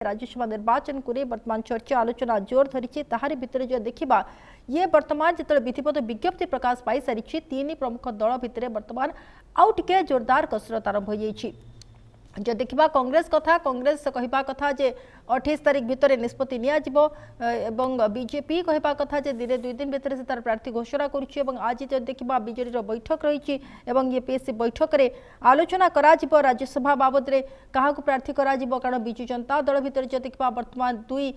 राज्यसभा निर्वाचन को वर्तमान चर्चा आलोचना जोर धरी ताहारी भितर जो देखा ये वर्तमान जो विधिवत विज्ञप्ति प्रकाश पाई सारी तीन प्रमुख दल भितर वर्तमान आउ टिके जोरदार कसरत आरंभ हो जो देखा कांग्रेस कथा कांग्रेस कहवा कथा जे 28 तारिख भितर निष्पत्ति नियाजिबो बीजेपी कहवा कथा जे दिन 2 दिन भितर से तार प्रार्थी घोषणा करुछि आज जो देखा बीजेडी बैठक रही ये पीएससी बैठक में आलोचना करा राज्यसभा बाबद रे क्या प्रार्थी करा कारण विजु जनता दल भितर जो देखा वर्तमान 2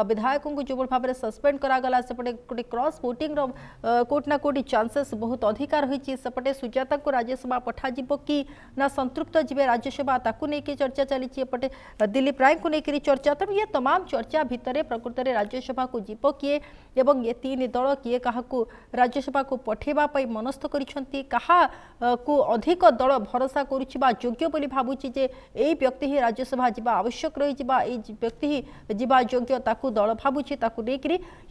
विधायकों को जो भाव में सस्पेंड करागला सेपटे गोटे क्रॉस वोटिंग कोट ना कोटी चांसेस बहुत अधिकार रही सेपटे सुजाता को राज्यसभा पठाजिबो कि ना संतृप्त जीवे राज्यसभा ताकू नहीं चर्चा चली एपटे दिलीप राय को लेकर चर्चा तेणु ये तमाम चर्चा भितर प्रकृत में राज्यसभा को जीव किए एवं ये तीन दल किए क्या राज्यसभा को पठेवाई मनस्थ को अधिक दल भरोसा करुवा योग्य बोली भावुची जे यही व्यक्ति ही राज्यसभा जीवा आवश्यक रही व्यक्ति ही जीवा योग्य ताकू दल भावुची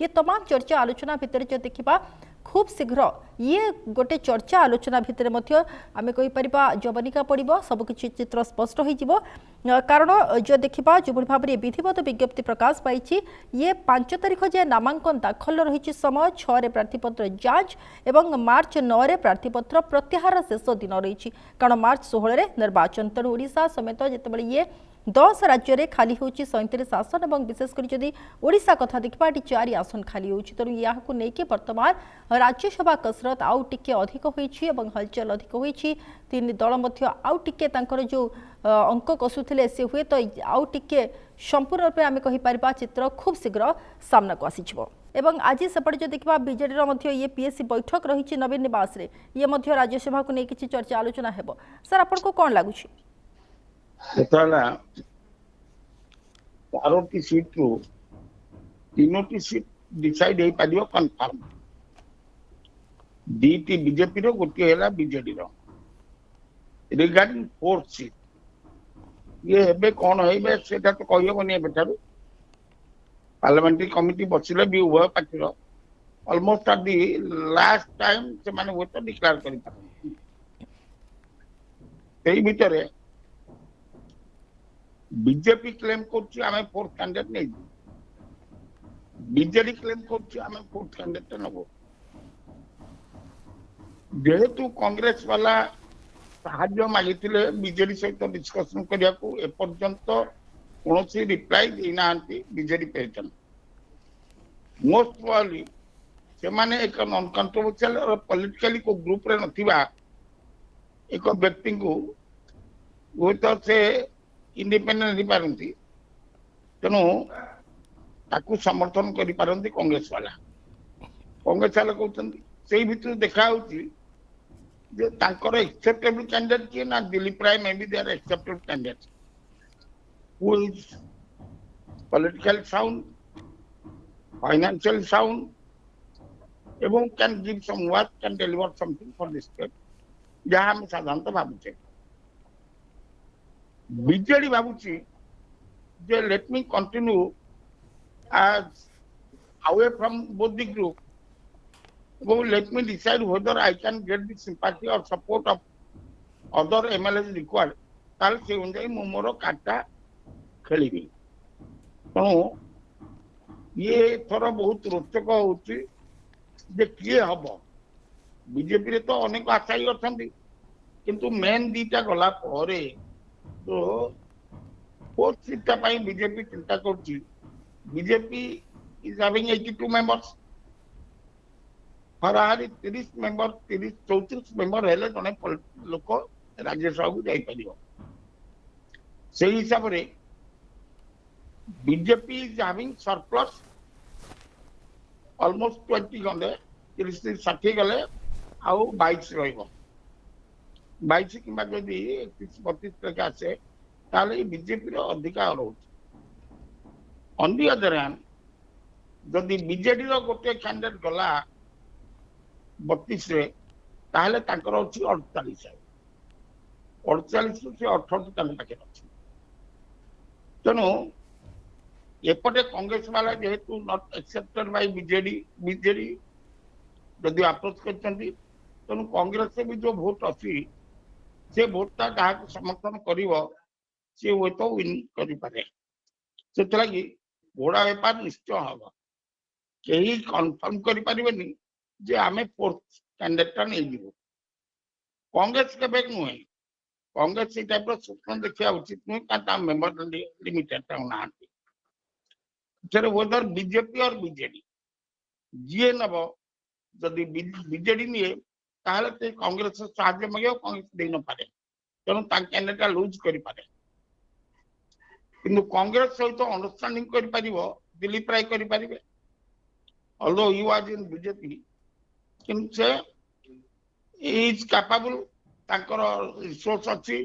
ये तमाम चर्चा आलोचना भितर जो देखा खूब शीघ्र ये गोटे चर्चा आलोचना भितर आम कहीपर जवनिका पड़ो सबकि चित्र स्पष्ट हो कारण जो देखा जो भाव में विधिवत विज्ञप्ति प्रकाश पाई ये 5 तारिख जे नामांकन दाखल रही समय 6 प्रार्थीपत्र जांच और मार्च 9 प्रार्थीपत्र प्रत्याहार शेष दिन रही कारण मार्च 16 निर्वाचन तेणु ओडिशा समेत जितेबाला ये 10 राज्य में खाली होची 37 आसन और विशेषकर जदि ओडिशा कथा देखा 4 आसन खाली होची तेणु यहाँ नहीं वर्तमान राज्यसभा कसरत आउ टिके अधिक होईची और हलचल अधिक होईची तीन दल मध्य आउ टिके तांकर जो अंक कसुथिले से हुए तो आउ टिके संपूर्ण रूप आम कहीपर चित्र खूब शीघ्र सामना को आसीजिवो एवं आज सेपटे जो देखा बीजेडी ये पीएससी बैठक रही नवीन निवास रे ये राज्यसभा को नहीं किसी चर्चा आलोचना हेबो सर आपको कौन लगुच चारोटी सीट रू तीनोटी सीट डिसाइड हो पार कन्फर्म दीटी बीजेपी रो गोटे है बीजेडी रो रिगार्डिंग 4th सीट ये हेबे कौन होइबे सेटा तो कहि होबनी एबेठारु पार्लियामेंट्री कमिटी बसिले भी उभय पार्टी रो almost at the last time से माने वो तो डिक्लेयर करि पारे सेही भितरे बीजेपी क्लेम करछि आमे 4th कैंडिडेट नै बीजेडी क्लेम करछि आमे 4th कैंडिडेट नबो जेहेतु कांग्रेस वाला साहाଯ୍ୟ मागिथिले बीजेडी सहित डिस्कशन करिया को ए पर्यंत कोनोसी रिप्लाई देना बीजेडी पेजन मोस्ट प्रोबब्ली से माने एक नॉन कंट्रोवर्शियल और पॉलिटिकली को ग्रुप रे नथिबा एक व्यक्ति को वो तो से इंडिपेंडेंट नहीं पारंती तेणु ताकू समर्थन करि पारंती कांग्रेस वाला कहते से भितर देखा जे तांकर एक्सेप्टेबल कैंडिडेट किए ना दिलीप राय में भी they are acceptable candidate who is political sound financial sound एवं can give some work can deliver something for this state जहां हम साधारणतः भावुचे बीजेडी भावुची जे let me continue as away from both the group. Well, let me decide whether I can get the sympathy or support of other MLAs required. ताल से उन्हें मुमरो काटा खेलिबी तेणु ये थोड़ा बहुत रोचक होची जे किए हब बीजेपी रे तो अनेक आशायी अछंती किंतु मेन दीटा गला परे तो 4th सीट पाई बीजेपी चिंता करची BJP is having 82 members हराहारी 30 member 34 member हेले जने लोक राज्यसभा को जाई परियो से हिसाब रे BJP is having surplus almost 20 गंदे 30 60 गले आउ 22 रहइबो 22 किबा जदी 31 32 तक आसे ताले बीजेपी रो अधिकार रहउछ ऑन दी अदर हैंड जदि बीजेडी रो गोटे कैंडिडेट गला 32 रे ताहले तांकर अछि 48 से 18 तांकर पाखे अछि तनो एपटे कांग्रेस वाला जेहेतु नॉट एक्सेप्टेड बाय बीजेडी जदि अप्रोच करचंती तनो कांग्रेस से भी जो वोट अछि से वोट ता समर्थन करिवो से वो तो विन करि पारे ସେଥିଲାଗି ଘୋଡ଼ା ବେପାର ନିଶ୍ଚୟ ହବ। କେହି କନଫର୍ମ କରିପାରିବେନି ଯେ ଆମେ ଫୋର୍ଥ କ୍ୟାଣ୍ଡିଡେଟଟା ନେଇଯିବୁ। କଂଗ୍ରେସ କେବେ ନୁହେଁ, କଂଗ୍ରେସ ସେଇ ଟାଇପ୍ର ସ୍ୱପ୍ନ ଦେଖିବା ଉଚିତ ନୁହେଁ, କାରଣ ତା ମେମ୍ବର ଲିମିଟେଡ୍ ନାହାନ୍ତି। ଏଥିରେ ୱେଦର ବିଜେପି ଅର୍ ବିଜେଡି ଯିଏ ନେବ, ଯଦି ବିଜେଡି ନିଏ ତାହେଲେ ସେ କଂଗ୍ରେସ ସାହାଯ୍ୟ ମାଗିବ, କଂଗ୍ରେସ ଦେଇ ନପାରେ, ତେଣୁ ତାଙ୍କ କ୍ୟାଣ୍ଡିଡେଟ୍ ଲୁଜ୍ କରିପାରେ। କିନ୍ତୁ କଂଗ୍ରେସ ସହିତ ଅଣ୍ଡରଷ୍ଟାଣ୍ଡିଂ କରିପାରିବ ଦିଲ୍ଲୀପ ରାୟ କରିପାରିବେ, although he was in BJP, କିନ୍ତୁ ସେ is capable, ତାଙ୍କର ରିସୋର୍ସ ଅଛି,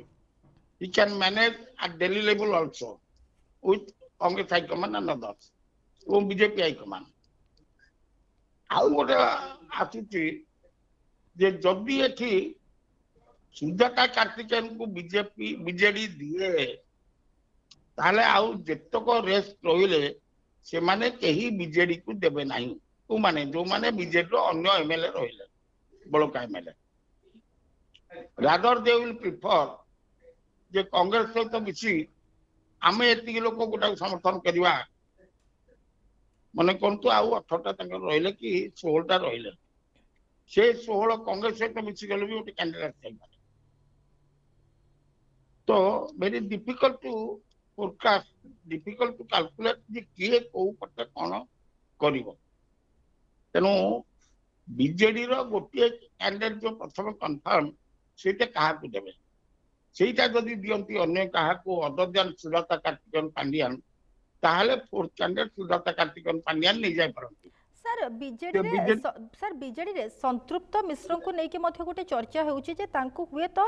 he can manage at Delhi level also with Congress High Command and others ଏବଂ ବିଜେପି ହାଇକମାଣ୍ଡ। ଆଉ ଗୋଟେ ଆସୁଛି ଯେ ଯଦି ଏଠି ସୁଜାତା କାର୍ତ୍ତିକେୟନକୁ ବିଜେଡି ଦିଏ ତାହେଲେ ଆଉ ଯେତକ ରେସ୍ ରହିଲେ ସେମାନେ କେହି ବିଜେଡିକୁ ଦେବେ ନାହିଁ। ଯୋଉମାନେ ବିଜେଡିର ଅନ୍ୟ ଏମଏଲଏ ରହିଲେ, ବଳକା ଏମଏଲଏ, ରାଦର ଦେ ୱିଲ୍ ପ୍ରିଫର ଯେ କଂଗ୍ରେସ ସହିତ ମିଶି ଆମେ ଏତିକି ଲୋକ ଗୋଟାକୁ ସମର୍ଥନ କରିବା। ମନେ କରନ୍ତୁ ଆଉ 18ଟା ତାଙ୍କର ରହିଲେ କି 16ଟା ରହିଲେ, ସେ 16 କଂଗ୍ରେସ ସହିତ ମିଶିଗଲେ ବି ଗୋଟେ କ୍ୟାଣ୍ଡିଡେଟ୍ ଥାଇପାରେ। ତ very difficult to forecast, difficult to calculate ଯେ କିଏ କୋଉ ପଟେ କଣ କରିବ। ତେଣୁ ବିଜେଡିର ଗୋଟିଏ କ୍ୟାଣ୍ଡିଡେଟ୍ ଯୋଉ ପ୍ରଥମେ କନଫର୍ମ, ସେଇଟା କାହାକୁ ଦେବେ? ସେଇଟା ଯଦି ଦିଅନ୍ତି ଅନ୍ୟ କାହାକୁ ଅଦର ଦ୍ୟାନ ସୁଜାତା କାର୍ତ୍ତିକେୟନ ପାଣ୍ଡିଆନ, ତାହେଲେ ଫୋର୍ଥ କ୍ୟାଣ୍ଡିଡେଟ୍ ସୁଜାତା କାର୍ତ୍ତିକେୟନ ପାଣ୍ଡିଆନ ନେଇଯାଇପାରନ୍ତି। ସାର୍ ବିଜେଡିରେ ସନ୍ତୃପ୍ତ ମିଶ୍ରଙ୍କୁ ନେଇକି ମଧ୍ୟ ଗୋଟେ ଚର୍ଚ୍ଚା ହେଉଛି ଯେ ତାଙ୍କୁ ହୁଏତ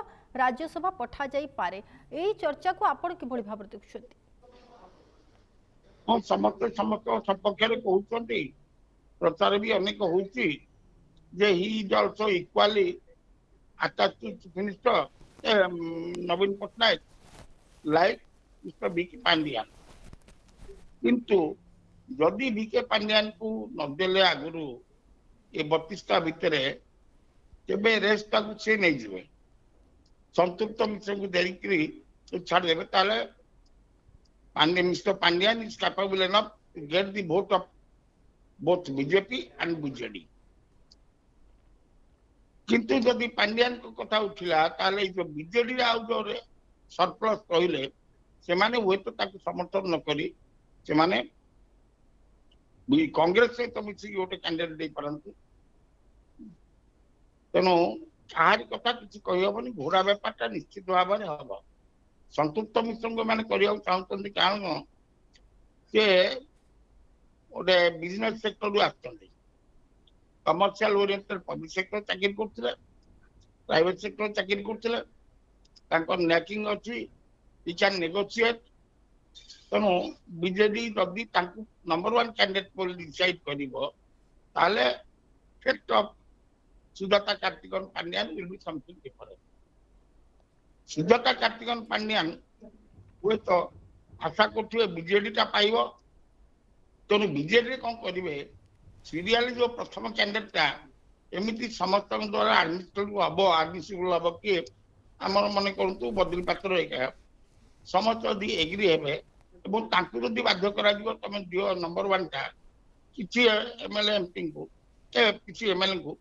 ରାଜ୍ୟସଭା ପଠାଯାଇପାରେ। ଏଇ ଚର୍ଚ୍ଚାକୁ ଆପଣ କିଭଳି ଭାବରେ ଦେଖୁଛନ୍ତି? ହଁ, ସମସ୍ତେ ସମସ୍ତଙ୍କ ସପକ୍ଷରେ କହୁଛନ୍ତି, ପ୍ରଚାର ବି ଅନେକ ହଉଛି ଯେ he is also equally attached to Chief Minister ନବୀନ Patnaik like mister VK Pandian. କିନ୍ତୁ ଯଦି ବିକେ ପାଣ୍ଡିଆନକୁ ନଦେଲେ ଆଗରୁ ଏ 32ଟା ଭିତରେ, ତେବେ ରେସ୍ଟାକୁ ସେ ନେଇଯିବେ, ସନ୍ତୁପ୍ତ ମିଶ୍ରଙ୍କୁ ଦେଇକିରି ଛାଡ଼ିଦେବେ, ତାହେଲେ Mr. Pandian is capable enough to get the vote of both BJP and BJD. କିନ୍ତୁ ଯଦି ପାଣ୍ଡିଆନଙ୍କ କଥା ଉଠିଲା ତାହେଲେ ଏଇ ଯୋଉ ବିଜେଡି ଆଉ ଯୋଉ ସରପ୍ଲସ୍ ରହିଲେ, ସେମାନେ ହୁଏତ ତାକୁ ସମର୍ଥନ ନ କରି ସେମାନେ କଂଗ୍ରେସ ସହିତ ମିଶିକି ଗୋଟେ କ୍ୟାଣ୍ଡିଡେଟ୍ ଦେଇପାରନ୍ତି। ତେଣୁ କାହାରି କଥା କିଛି କହିହବନି, ଘୋଡ଼ା ବେପାରଟା ନିଶ୍ଚିତ ଭାବରେ ହବ। ସନ୍ତୁପ୍ତ ମିଶ୍ରଙ୍କୁ ମାନେ କରିବାକୁ ଚାହୁଁଛନ୍ତି, କାରଣ ସେ ଗୋଟେ ବିଜନେସ ସେକ୍ଟରରୁ ଆସିଛନ୍ତି, କମର୍ସିଆଲ ଓରିଏଣ୍ଟେଡ ପବ୍ଲିକ ସେକ୍ଟର ଚାକିରି କରୁଥିଲେ, ପ୍ରାଇଭେଟ ସେକ୍ଟର ଚାକିରି କରୁଥିଲେ, ତାଙ୍କର ନ୍ୟାକିଂ ଅଛି, ହି କ୍ୟାନ୍ ନେଗୋସିଏଟ। ତେଣୁ ବିଜେଡି ଯଦି ତାଙ୍କୁ ନମ୍ବର 1 କ୍ୟାଣ୍ଡିଡେଟ୍ ବୋଲି ଡିସାଇଡ୍ କରିବ, ତାହେଲେ ଫେଟ୍ of Sujata Karthikeyan Pandian will be something different. Sujata Karthikeyan Pandian ହୁଏତ ଆଶା କରୁଥିବେ ବିଜେଡିଟା ପାଇବ, ତେଣୁ ବିଜେଡିରେ କଣ କରିବେ, ସିରିଆଲି ଯୋଉ ପ୍ରଥମ କ୍ୟାଣ୍ଡିଡେଟଟା ଏମିତି ସମସ୍ତଙ୍କ ଦ୍ୱାରା ଆଡମିସିବୁଲ ହବ କି ଆମର ମନେ କରନ୍ତୁ ବଦ୍ରି ପାତ୍ର ଏକା, ସମସ୍ତେ ଯଦି ଏଗ୍ରି ହେବେ ଏବଂ ତାଙ୍କୁ ଯଦି ବାଧ୍ୟ କରାଯିବ ତମେ ଦିଅ ନମ୍ବର 1ଟା କିଛି ଏମଏଲଏ ଏମପିଙ୍କୁ, କିଛି ଏମଏଲଏଙ୍କୁ,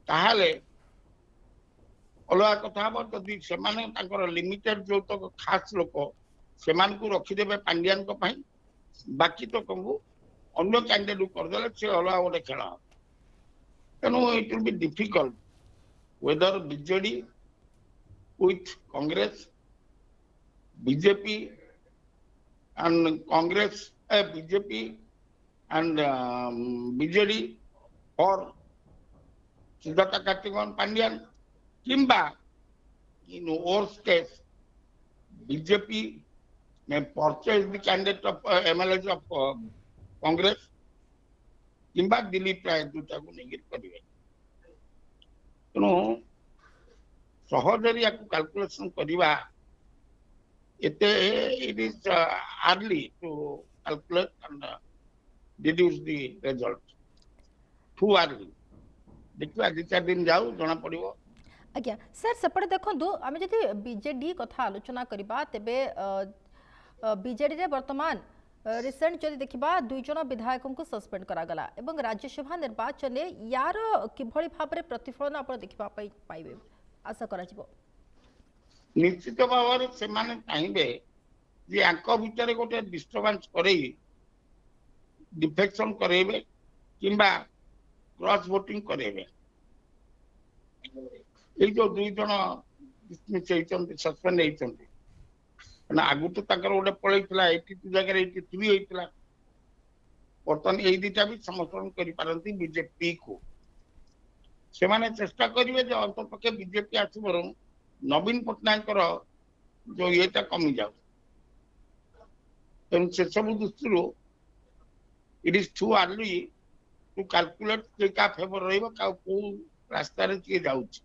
ତାହେଲେ ଅଲଗା କଥା ହବ। ଯଦି ସେମାନେ ତାଙ୍କର ଲିମିଟେଡ ଯୋଉତକ ଖାସ ଲୋକ ସେମାନଙ୍କୁ ରଖିଦେବେ ପାଣ୍ଡିଆନଙ୍କ ପାଇଁ, ବାକି ତକଙ୍କୁ ଅନ୍ୟ କ୍ୟାଣ୍ଡିଡେଟ୍ କରିଦେଲେ ସେ ଅଲଗା ଗୋଟେ ଖେଳ ହବ। ତେଣୁ it will be difficult weather BJD with Congress, BJP and Congress, BJP and BJD or Sujata Kartikeyan Pandian, kimba in worst case BJP may purchase the candidate of MLAs of Congress, kimba Dilip Ray ଦୁଟାକୁ ନେଇକି କରିବେ। ତେଣୁ ସହଜରେ ୟାକୁ calculation କରିବା ଏତେ it is early to calculate and deduce the result, too early। ଦେଖିବା 2-4 ଦିନ ଯାଉ ଜଣା ପଡିବ। ଆଜ୍ଞା ସାର୍, ସେପଟେ ଦେଖନ୍ତୁ, ଆମେ ଯଦି ବିଜେଡି କଥା ଆଲୋଚନା କରିବା ତେବେ ବିଜେଡିରେ ବର୍ତ୍ତମାନ रिसेंट जदि देखा 2 जन विधायकों को सस्पेंड करागला एवं राज्यसभा निर्वाचन में यार किभली भाव में प्रतिफलन आप देखा पाइबे आशा करा निश्चित भाव से चाहिए जे आंक भितर गोटे डिस्टर्बेंस करे डिफेक्शन करेबे किंबा क्रॉस वोटिंग करेबे ये जो 2 जन डिसमिस होइचंती सस्पेंड होइचंती ना आगु तो ताकर गोटे पळैतला 82 जगह 83 होइतला बर्तमान एई दिटा भी समर्थन करि पारंती बीजेपी को से माने चेष्टा करिवे जे अंतपक्षे बीजेपी आसबर नवीन पटनायक जो येटा कमी जाऊ तेणु से सब दृष्टि it is too early to calculate के का फेवर रहिबो का को रास्ता रे के जाउची